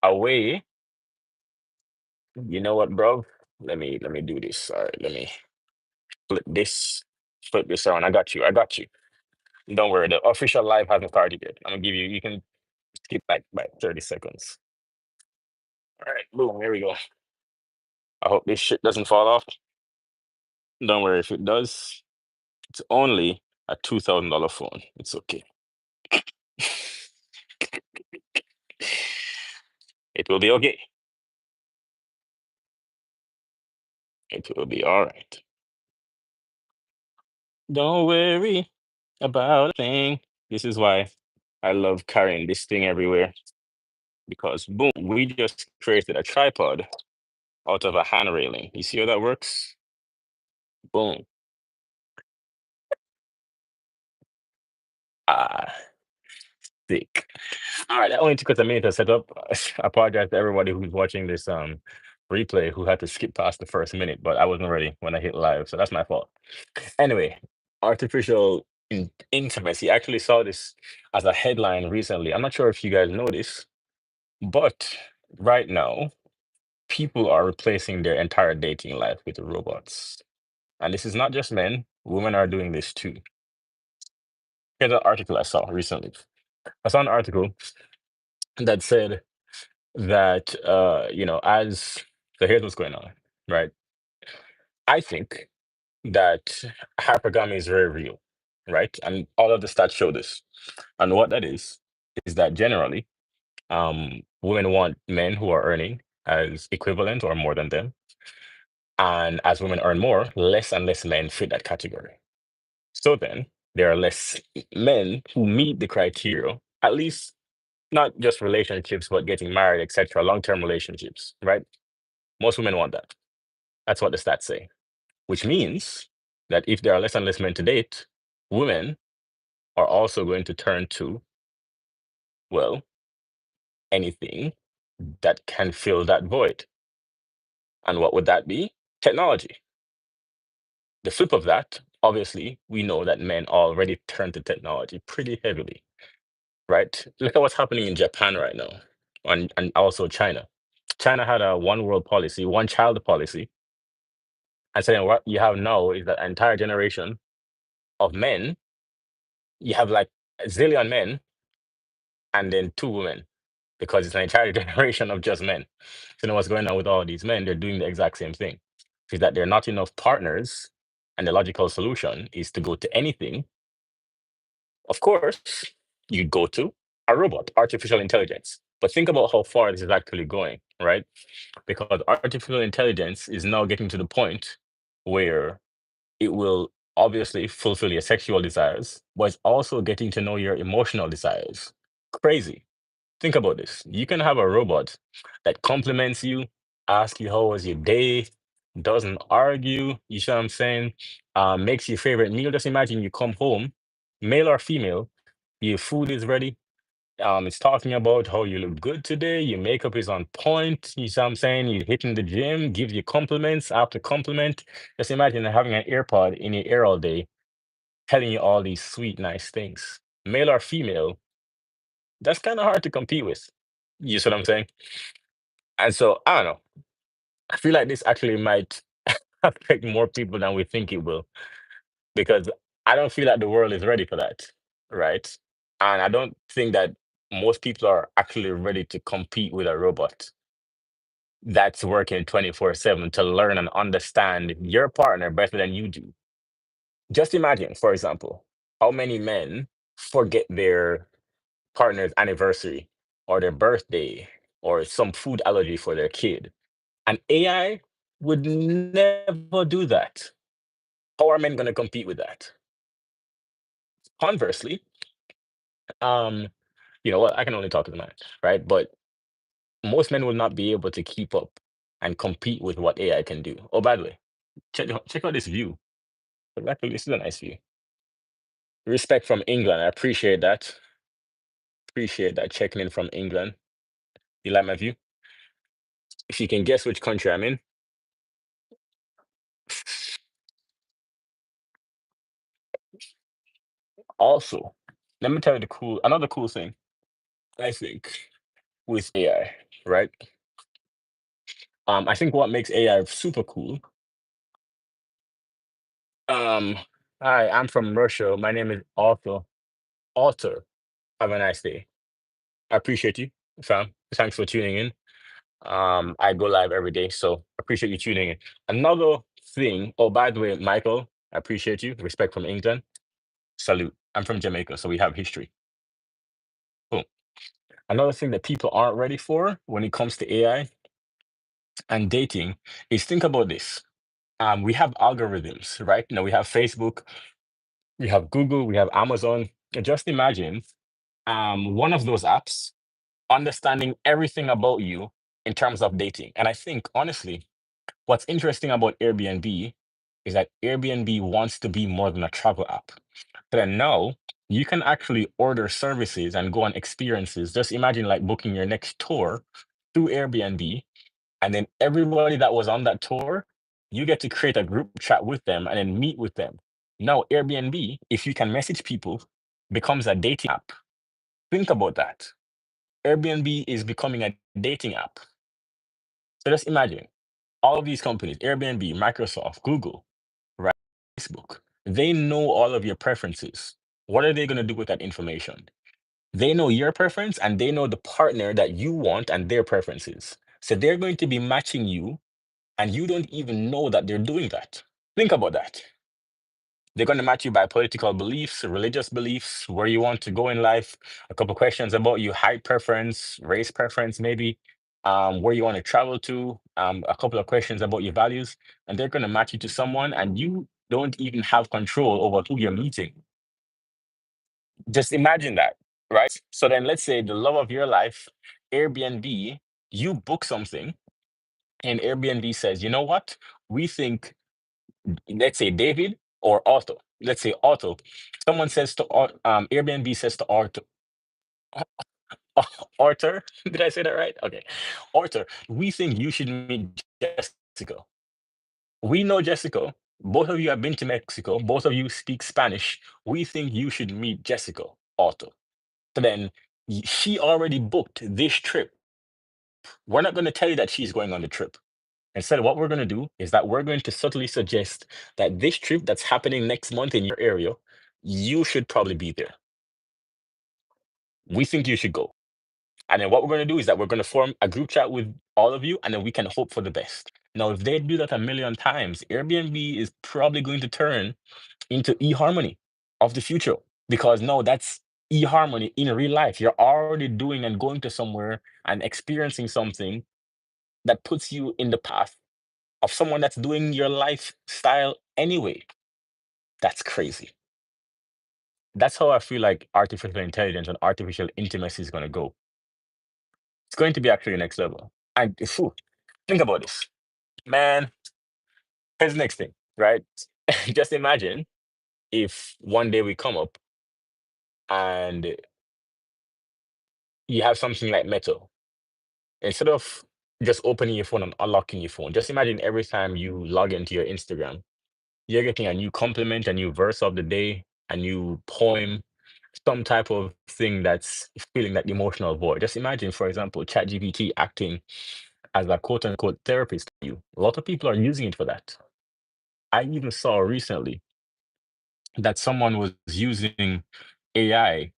away. You know what, bro? Let me do this. All right, let me flip this flip this around. I got you. I got you. Don't worry. The official live hasn't started yet. I'm gonna give you. You can skip back by 30 seconds. All right, boom. Here we go. I hope this shit doesn't fall off. Don't worry if it does. It's only a $2,000 phone. It's okay. It will be okay. It will be all right. Don't worry about a thing. This is why I love carrying this thing everywhere because boom, we just created a tripod out of a hand railing. You see how that works? Boom. Ah, sick. All right, that only took us a minute to set up. I apologize to everybody who's watching this replay who had to skip past the first minute, but I wasn't ready when I hit live, so that's my fault. Anyway, artificial intimacy. I actually saw this as a headline recently. I'm not sure if you guys know this, but right now, people are replacing their entire dating life with robots. And this is not just men, women are doing this too. Here's an article I saw recently. I saw an article that said that as so here's what's going on, right? I think that hypergamy is very real, right? And all of the stats show this. And what that is that generally, women want men who are earning as equivalent or more than them. And as women earn more, less and less men fit that category. So then there are less men who meet the criteria, at least not just relationships, but getting married, etc., long-term relationships, right? Most women want that. That's what the stats say, which means that if there are less and less men to date, women are also going to turn to, well, anything that can fill that void. And what would that be? Technology. The flip of that, obviously, we know that men already turn to technology pretty heavily, right? Look at what's happening in Japan right now, and also China. China had a one world policy, one child policy. And so then what you have now is that entire generation of men, you have like a zillion men and then two women because it's an entire generation of just men. So now what's going on with all these men? They're doing the exact same thing. Is that they're not enough partners, and the logical solution is to go to anything. Of course, you go to a robot, artificial intelligence. But think about how far this is actually going, right? Because artificial intelligence is now getting to the point where it will obviously fulfill your sexual desires, but it's also getting to know your emotional desires. Crazy. Think about this. You can have a robot that compliments you, asks you how was your day, doesn't argue, you see what I'm saying? Makes your favorite meal. Just imagine you come home, male or female, your food is ready. It's talking about how you look good today, your makeup is on point, you see what I'm saying? You're hitting the gym, gives you compliments after compliment. Just imagine having an AirPod in your ear all day, telling you all these sweet, nice things. Male or female, that's kind of hard to compete with. You see what I'm saying? And so I don't know. I feel like this actually might affect more people than we think it will, because I don't feel like the world is ready for that, right? And I don't think that most people are actually ready to compete with a robot that's working 24/7 to learn and understand your partner better than you do. Just imagine, for example, how many men forget their partner's anniversary or their birthday or some food allergy for their kid. And AI would never do that. How are men going to compete with that? Conversely, um, what I can only talk to the man, right? But most men will not be able to keep up and compete with what AI can do. Oh, by the way, check out this view. Exactly, this is a nice view. Respect from England. I appreciate that. Appreciate that checking in from England. You like my view? If you can guess which country I'm in, also, let me tell you another cool thing. I think with AI, right? I think what makes AI super cool. Um, Hi, I'm from Russia. My name is Arthur. Arthur. Have a nice day. I appreciate you, fam. Thanks for tuning in. I go live every day, so appreciate you tuning in. Another thing. Oh, by the way, Michael, I appreciate you. Respect from England. Salute. I'm from Jamaica, so we have history. Boom. Another thing that people aren't ready for when it comes to AI and dating is think about this. We have algorithms, right? Now we have Facebook, we have Google, we have Amazon. And just imagine one of those apps understanding everything about you in terms of dating. And I think, honestly, what's interesting about Airbnb is that Airbnb wants to be more than a travel app. So then now you can actually order services and go on experiences. Just imagine like booking your next tour through Airbnb, and then everybody that was on that tour, you get to create a group chat with them and then meet with them. Now, Airbnb, if you can message people, becomes a dating app. Think about that. Airbnb is becoming a dating app. So just imagine all of these companies, Airbnb, Microsoft, Google, right, Facebook, they know all of your preferences. What are they going to do with that information? They know your preference and they know the partner that you want and their preferences. So they're going to be matching you and you don't even know that they're doing that. Think about that. They're going to match you by political beliefs, religious beliefs, where you want to go in life, a couple questions about you, height preference, race preference, maybe, where you want to travel to, a couple of questions about your values, and they're going to match you to someone, and you don't even have control over who you're meeting. Just imagine that, right? So then let's say the love of your life, Airbnb, you book something, and Airbnb says, you know what? We think, let's say David or Otto. Let's say Otto. Someone says to Airbnb says to Otto, Arthur. Did I say that right? Okay, Arthur. We think you should meet Jessica. We know Jessica. Both of you have been to Mexico. Both of you speak Spanish. We think you should meet Jessica, Otto. So then she already booked this trip. We're not going to tell you that she's going on the trip. Instead, what we're going to do is that we're going to subtly suggest that this trip that's happening next month in your area, you should probably be there. We think you should go. And then what we're going to do is that we're going to form a group chat with all of you, and then we can hope for the best. Now, if they do that a million times, Airbnb is probably going to turn into eHarmony of the future because no, that's eHarmony in real life. You're already doing and going to somewhere and experiencing something that puts you in the path of someone that's doing your lifestyle anyway. That's crazy. That's how I feel like artificial intelligence and artificial intimacy is going to go. It's going to be actually next level. And phew, think about this, man. Here's the next thing, right? Just imagine if one day we come up and you have something like Meta. Instead of just opening your phone and unlocking your phone, just imagine every time you log into your Instagram, you're getting a new compliment, a new verse of the day, a new poem, some type of thing that's filling that emotional void. Just imagine, for example, ChatGPT acting as a quote unquote therapist to you. A lot of people are using it for that. I even saw recently that someone was using AI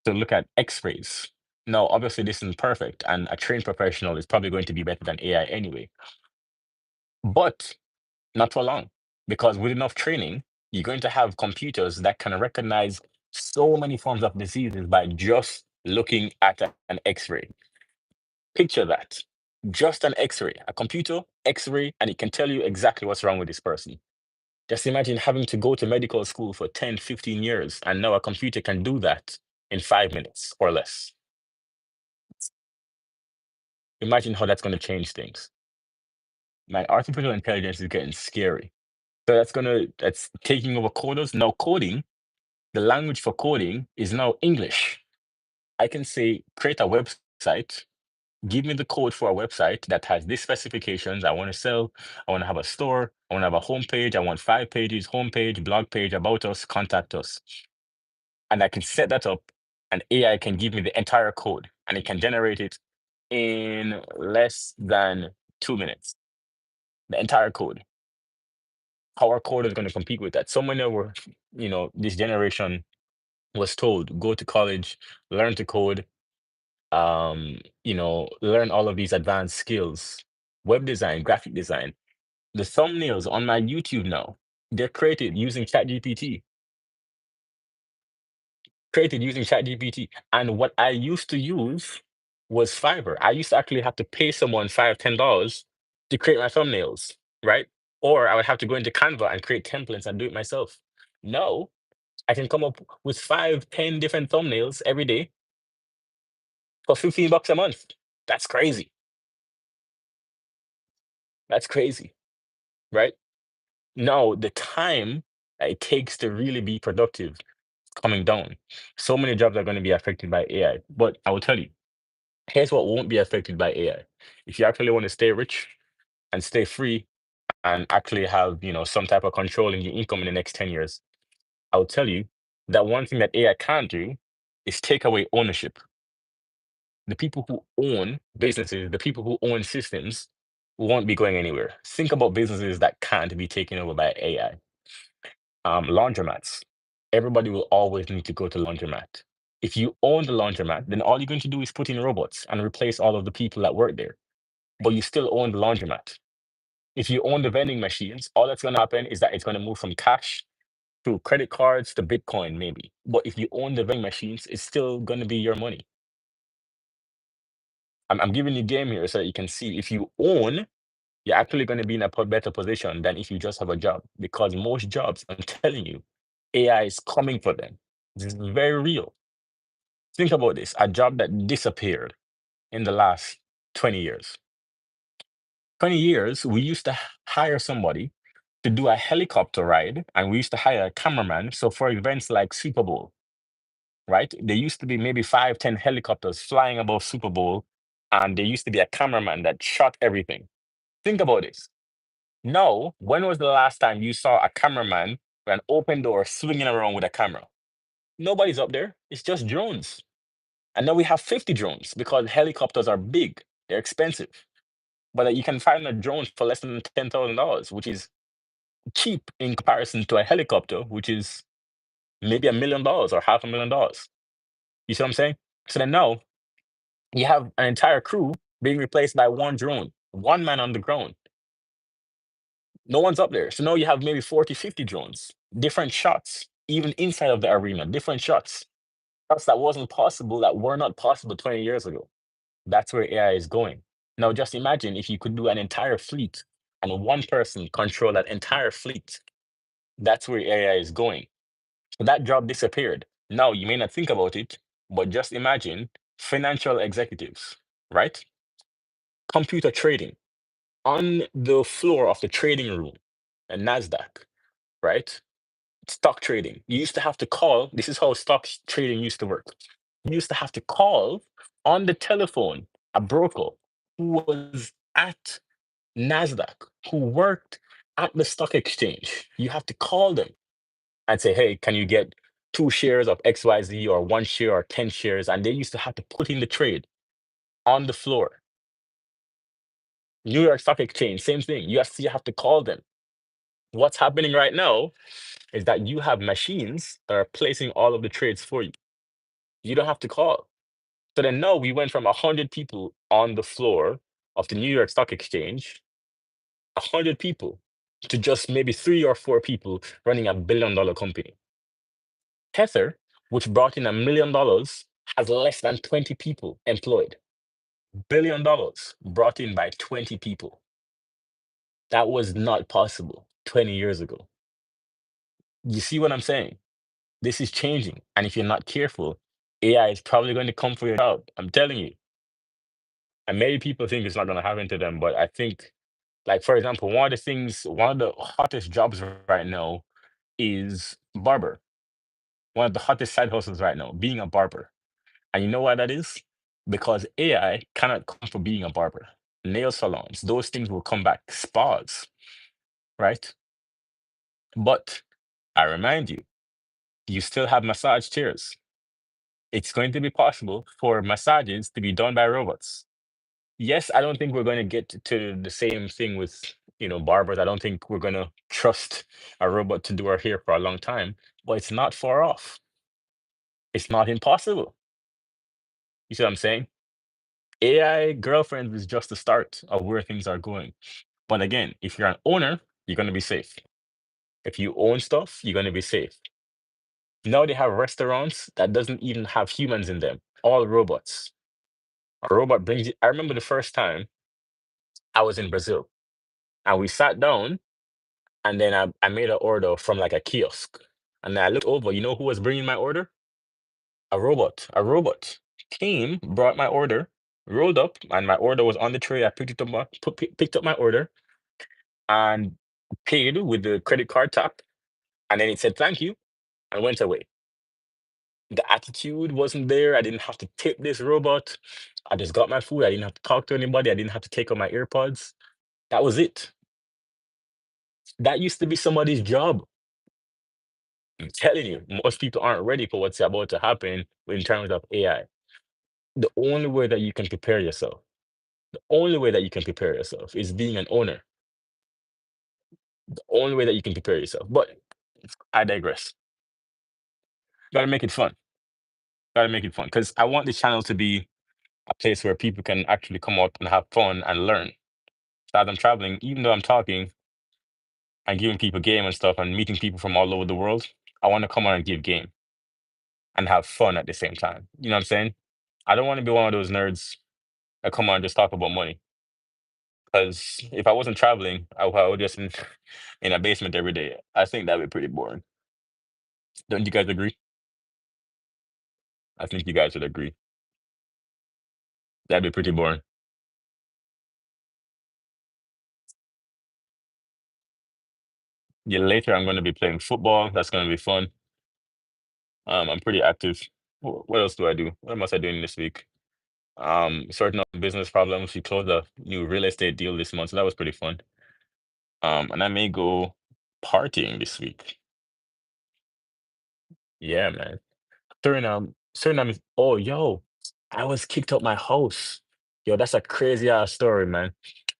to look at x-rays. Now, obviously, this isn't perfect, and a trained professional is probably going to be better than AI anyway, but not for long, because with enough training, you're going to have computers that can recognize so many forms of diseases by just looking at an x-ray. Picture that. Just an x-ray, a computer x-ray, and it can tell you exactly what's wrong with this person. Just imagine having to go to medical school for 10, 15 years, and now a computer can do that in 5 minutes or less. Imagine how that's going to change things. Man, artificial intelligence is getting scary. So that's taking over coders. Now, coding, the language for coding is now English. I can say, create a website, give me the code for a website that has these specifications. I want to sell, I want to have a store, I want to have a homepage, I want 5 pages, homepage, blog page, about us, contact us. And I can set that up, and AI can give me the entire code and it can generate it in less than 2 minutes. The entire code. How our code is going to compete with that? So many were, this generation was told go to college, learn to code, learn all of these advanced skills, web design, graphic design. The thumbnails on my YouTube now, they're created using ChatGPT. And what I used to use was Fiverr. I used to actually have to pay someone $5, $10 to create my thumbnails, right? Or I would have to go into Canva and create templates and do it myself. No, I can come up with 5, 10 different thumbnails every day for $15 a month. That's crazy. That's crazy, right? No, the time that it takes to really be productive is coming down. So many jobs are going to be affected by AI. But I will tell you, here's what won't be affected by AI. If you actually want to stay rich and stay free and actually have, some type of control in your income in the next 10 years, I'll tell you that one thing that AI can't do is take away ownership. The people who own businesses, the people who own systems won't be going anywhere. Think about businesses that can't be taken over by AI. Laundromats. Everybody will always need to go to laundromat. If you own the laundromat, then all you're going to do is put in robots and replace all of the people that work there. But you still own the laundromat. If you own the vending machines, all that's going to happen is that it's going to move from cash to credit cards to Bitcoin, maybe. But if you own the vending machines, it's still going to be your money. I'm giving you game here so that you can see if you own, you're actually going to be in a better position than if you just have a job. Because most jobs, I'm telling you, AI is coming for them. This is very real. Think about this, a job that disappeared in the last 20 years. 20 years, we used to hire somebody to do a helicopter ride, and we used to hire a cameraman. So for events like Super Bowl, right? There used to be maybe 5, 10 helicopters flying above Super Bowl, and there used to be a cameraman that shot everything. Think about this. Now, when was the last time you saw a cameraman with an open door swinging around with a camera? Nobody's up there. It's just drones. And now we have 50 drones because helicopters are big, they're expensive. But you can find a drone for less than $10,000, which is cheap in comparison to a helicopter, which is maybe $1 million or $500,000. You see what I'm saying? So then now you have an entire crew being replaced by one drone, one man on the ground. No one's up there. So now you have maybe 40, 50 drones, different shots, even inside of the arena, different shots. Shots that wasn't possible, that were not possible 20 years ago. That's where AI is going. Now, just imagine if you could do an entire fleet and one person control that entire fleet. That's where AI is going. So that job disappeared. Now, you may not think about it, but just imagine financial executives, right? Computer trading on the floor of the trading room at NASDAQ, right? Stock trading. You used to have to call. This is how trading used to work. You used to have to call on the telephone a broker who was at NASDAQ, who worked at the stock exchange. You have to call them and say, hey, can you get 2 shares of XYZ or 1 share or 10 shares? And they used to have to put in the trade on the floor. New York Stock Exchange, same thing. You have to call them. What's happening right now is that you have machines that are placing all of the trades for you. You don't have to call. So then now we went from 100 people on the floor of the New York Stock Exchange, 100 people, to just maybe 3 or 4 people running a $1 billion company. Tether, which brought in $1 million, has less than 20 people employed. $1 billion brought in by 20 people. That was not possible 20 years ago. You see what I'm saying? This is changing. And if you're not careful, AI is probably going to come for your job. I'm telling you. And many people think it's not going to happen to them. But I think, like, for example, one of the hottest jobs right now is barber. One of the hottest side hustles right now, being a barber. And you know why that is? Because AI cannot come for being a barber. Nail salons, those things will come back. Spas, right? But I remind you, you still have massage chairs. It's going to be possible for massages to be done by robots. Yes, I don't think we're going to get to the same thing with, barbers. I don't think we're going to trust a robot to do our hair for a long time, but it's not far off. It's not impossible. You see what I'm saying? AI girlfriend is just the start of where things are going. But again, if you're an owner, you're going to be safe. If you own stuff, you're going to be safe. Now they have restaurants that doesn't even have humans in them, all robots. A robot brings you. I remember the first time I was in Brazil and we sat down and then I made an order from like a kiosk. And then I looked over, you know who was bringing my order? A robot. A robot came, brought my order, rolled up, and my order was on the tray. I picked it up, picked up my order and paid with the credit card tap. And then it said thank you and went away. The attitude wasn't there. I didn't have to tip this robot. I just got my food. I didn't have to talk to anybody. I didn't have to take out my earpods. That was it. That used to be somebody's job. I'm telling you, most people aren't ready for what's about to happen in terms of AI. The only way that you can prepare yourself, the only way that you can prepare yourself is being an owner. The only way that you can prepare yourself. But I digress. Gotta make it fun. Gotta make it fun. Because I want the channel to be a place where people can actually come out and have fun and learn. So as I'm traveling, even though I'm talking and giving people game and stuff and meeting people from all over the world, I want to come on and give game and have fun at the same time. You know what I'm saying? I don't want to be one of those nerds that come on and just talk about money. Because if I wasn't traveling, I would just in a basement every day. I think that'd be pretty boring. Don't you guys agree? I think you guys would agree. That'd be pretty boring. Yeah, later I'm going to be playing football. That's going to be fun. I'm pretty active. What else do I do? What else am I doing this week? Sorting out business problems. We closed a new real estate deal this month, so that was pretty fun. And I may go partying this week. Yeah, man. Suriname is, oh, yo, I was kicked out my house. Yo, that's a crazy ass story, man.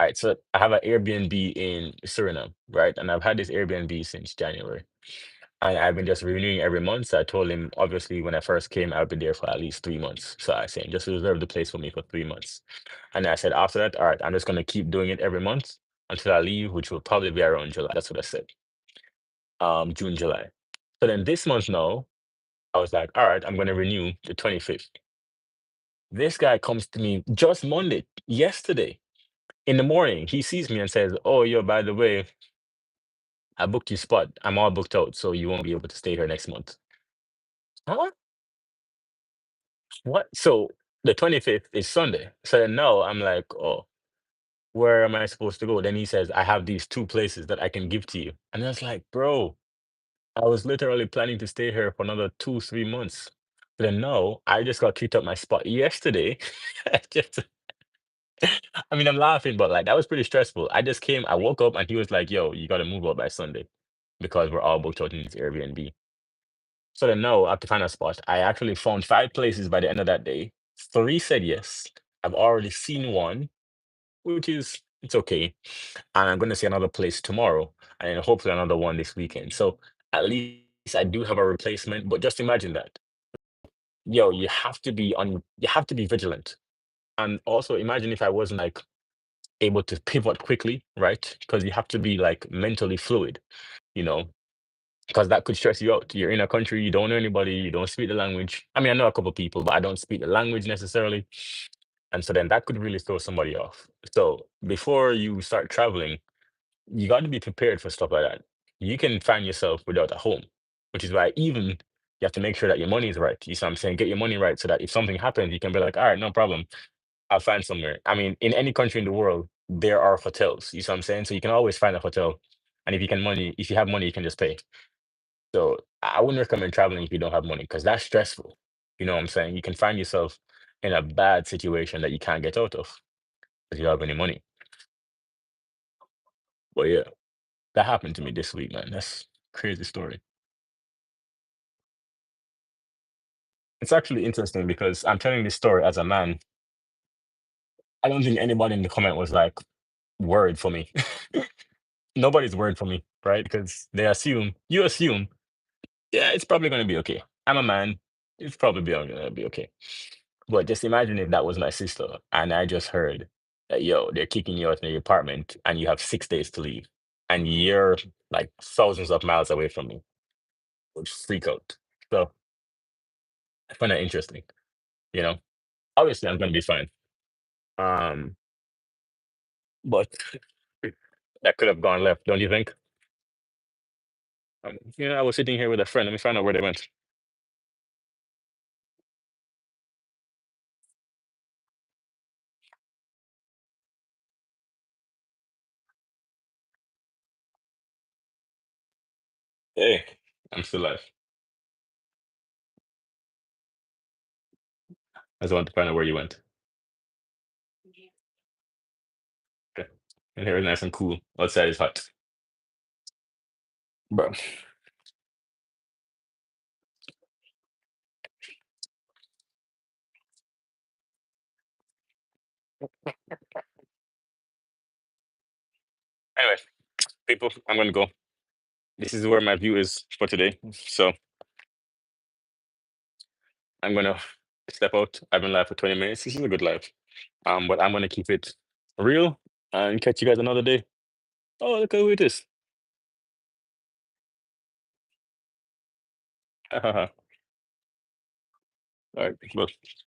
All right, so I have an Airbnb in Suriname, right? And I've had this Airbnb since January. And I've been just renewing every month. So I told him, obviously, when I first came, I'd be there for at least 3 months. So I said, just reserve the place for me for 3 months. And I said, after that, all right, I'm just going to keep doing it every month until I leave, which will probably be around July. That's what I said. June, July. So then this month now, I was like, all right, I'm going to renew the 25th. This guy comes to me just Monday, yesterday in the morning. He sees me and says, oh, yo, by the way, I booked your spot. I'm all booked out, so you won't be able to stay here next month. Huh? What? So the 25th is Sunday. So then now I'm like, oh, where am I supposed to go? Then he says, I have these two places that I can give to you. And I was like, bro, I was literally planning to stay here for another 2, 3 months. But then no, I just got kicked out my spot yesterday. just I mean, I'm laughing, but like that was pretty stressful. I just came, I woke up and he was like, yo, you gotta move out by Sunday because we're all booked out in this Airbnb. So then no, I have to find a spot. I actually found 5 places by the end of that day. 3 said yes. I've already seen one, which is it's okay. And I'm gonna see another place tomorrow and then hopefully another one this weekend. So at least I do have a replacement. But just imagine that. Yo, you have to be vigilant. And also imagine if I wasn't like able to pivot quickly, right? Because you have to be like mentally fluid, you know, because that could stress you out. You're in a country, you don't know anybody, you don't speak the language. I mean, I know a couple people, but I don't speak the language necessarily. And so then that could really throw somebody off. So before you start traveling, you got to be prepared for stuff like that. You can find yourself without a home, which is why even you have to make sure that your money is right. You see what I'm saying? Get your money right so that if something happens, you can be like, all right, no problem. I'll find somewhere. I mean, in any country in the world, there are hotels. You see what I'm saying? So you can always find a hotel. And if you have money, you can just pay. So I wouldn't recommend traveling if you don't have money because that's stressful. You know what I'm saying? You can find yourself in a bad situation that you can't get out of because you don't have any money. But yeah, that happened to me this week, man. That's crazy story. It's actually interesting because I'm telling this story as a man I don't think anybody in the comment was like worried for me. Nobody's worried for me, right? Because you assume, yeah, it's probably gonna be okay. I'm a man. It's probably gonna be okay. But just imagine if that was my sister and I just heard that, yo, they're kicking you out of your apartment and you have 6 days to leave and you're like thousands of miles away from me. I would freak out. So I find that interesting, you know. Obviously I'm gonna be fine. Um, but that could have gone left, don't you think? I was sitting here with a friend. Let me find out where they went. Hey, I'm still alive. I just want to find out where you went. Okay. And here is nice and cool. Outside is hot. Bro. Anyway, people, I'm gonna go. This is where my view is for today. So I'm gonna step out. I've been live for 20 minutes. This is a good live. But I'm gonna keep it real and catch you guys another day. Oh, look at who it is. All right, well,